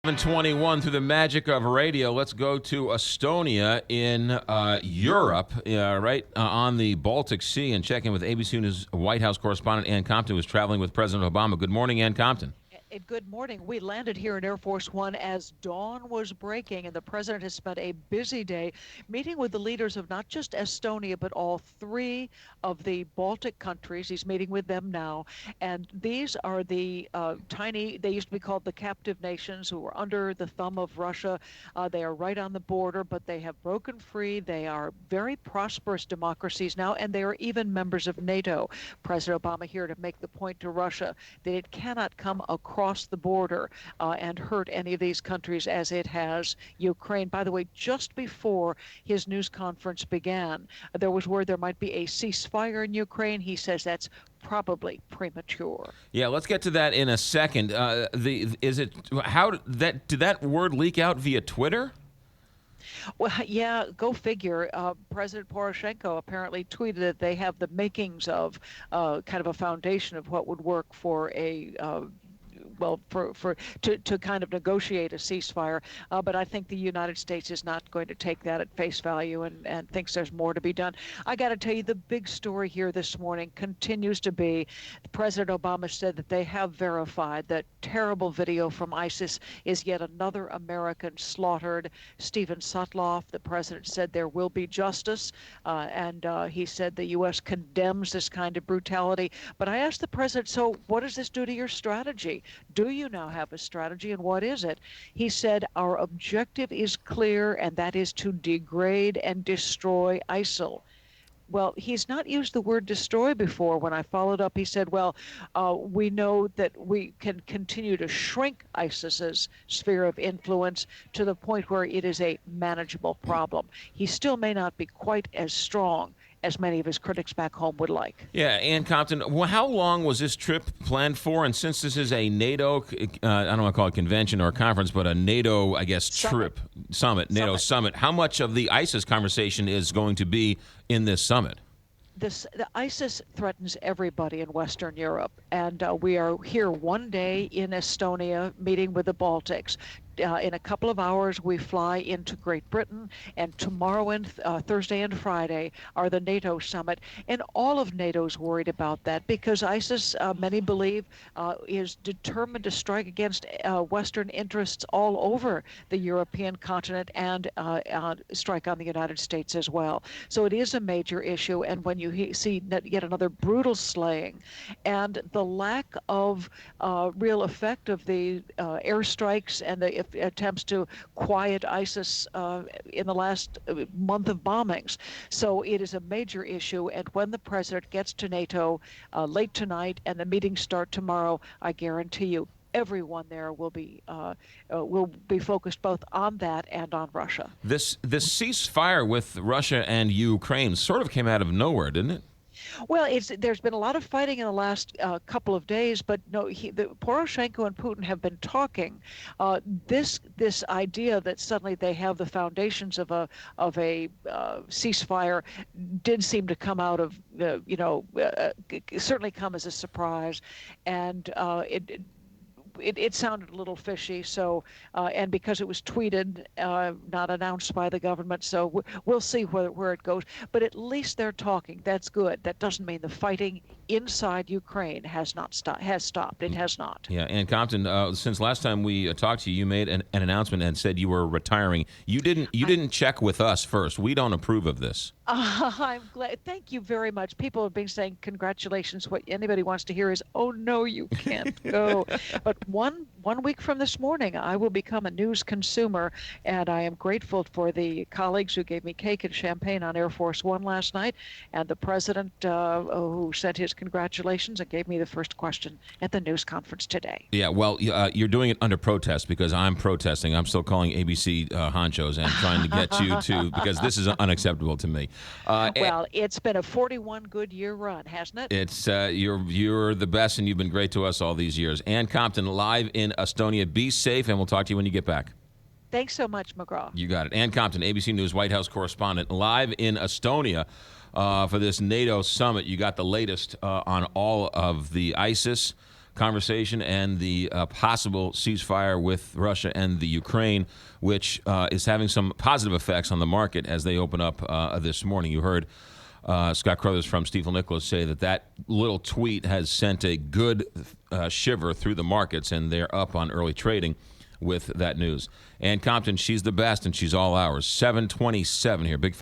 721 through the magic of radio. Let's go to Estonia in Europe, on the Baltic Sea, and check in with ABC News White House correspondent Ann Compton, who was traveling with President Obama. Good morning, Ann Compton. Good morning. We landed here at Air Force One as dawn was breaking, and the president has spent a busy day meeting with the leaders of not just Estonia, but all three of the Baltic countries. He's meeting with them now. And these are the tiny, they used to be called the captive nations who were under the thumb of Russia. They are right on the border, but they have broken free. They are very prosperous democracies now, and they are even members of NATO. President Obama here to make the point to Russia that it cannot come across the border and hurt any of these countries as it has Ukraine. By the way, just before his news conference began, there was word there might be a ceasefire in Ukraine. He says that's probably premature. Yeah, let's get to that in a second. Did that word leak out via Twitter? Well, yeah, go figure. President Poroshenko apparently tweeted that they have the makings of kind of a foundation of what would work for a to kind of negotiate a ceasefire. But I think the United States is not going to take that at face value and thinks there's more to be done. I got to tell you, the big story here this morning continues to be President Obama said that they have verified that terrible video from ISIS is yet another American slaughtered. Stephen Sutloff, the president, said there will be justice, and he said the U.S. condemns this kind of brutality. But I asked the president, so what does this do to your strategy? Do you now have a strategy, and what is it? He said, our objective is clear, and that is to degrade and destroy ISIL. Well, he's not used the word destroy before. When I followed up, he said, well, we know that we can continue to shrink ISIS's sphere of influence to the point where it is a manageable problem. He still may not be quite as strong as many of his critics back home would like. Yeah, Ann Compton, how long was this trip planned for? And since this is a NATO, I don't want to call it convention or conference, but a NATO, I guess, summit, NATO summit, how much of the ISIS conversation is going to be in this summit? The ISIS threatens everybody in Western Europe, and we are here one day in Estonia meeting with the Baltics. In a couple of hours, we fly into Great Britain, and tomorrow and Thursday and Friday are the NATO summit. And all of NATO's worried about that because ISIS, many believe, is determined to strike against Western interests all over the European continent and strike on the United States as well. So it is a major issue. And when you see yet another brutal slaying and the lack of real effect of the airstrikes and the attempts to quiet ISIS in the last month of bombings. So it is a major issue. And when the president gets to NATO late tonight and the meetings start tomorrow, I guarantee you everyone there will be focused both on that and on Russia. This ceasefire with Russia and Ukraine sort of came out of nowhere, didn't it? Well, there's been a lot of fighting in the last couple of days, but no, Poroshenko and Putin have been talking. This idea that suddenly they have the foundations of a ceasefire did seem to come out of certainly come as a surprise, and it sounded a little fishy. So, and because it was tweeted, not announced by the government, so we'll see where it goes. But at least they're talking. That's good. That doesn't mean the fighting inside Ukraine has stopped. It has not. Yeah, Ann Compton, since last time we talked to you, you made an announcement and said you were retiring. You didn't check with us first. We don't approve of this. I'm glad. Thank you very much. People have been saying congratulations. What anybody wants to hear is, oh no, you can't go. But one week from this morning, I will become a news consumer, and I am grateful for the colleagues who gave me cake and champagne on Air Force One last night, and the president who sent his congratulations and gave me the first question at the news conference today. Yeah, well, you're doing it under protest because I'm protesting. I'm still calling ABC honchos and trying to get you to, because this is unacceptable to me. Well, it's been a 41 good year run, hasn't it? It's you're the best, and you've been great to us all these years. Ann Compton, live in Estonia. Be safe, and we'll talk to you when you get back. Thanks so much, McGraw. You got it. Ann Compton, ABC News White House correspondent, live in Estonia for this NATO summit. You got the latest on all of the ISIS conversation and the possible ceasefire with Russia and the Ukraine, which is having some positive effects on the market as they open up this morning. You heard Scott Crothers from Stifel Nicolaus say that little tweet has sent a good shiver through the markets, and they're up on early trading with that news. Ann Compton, she's the best, and she's all ours. 7:27 here. Big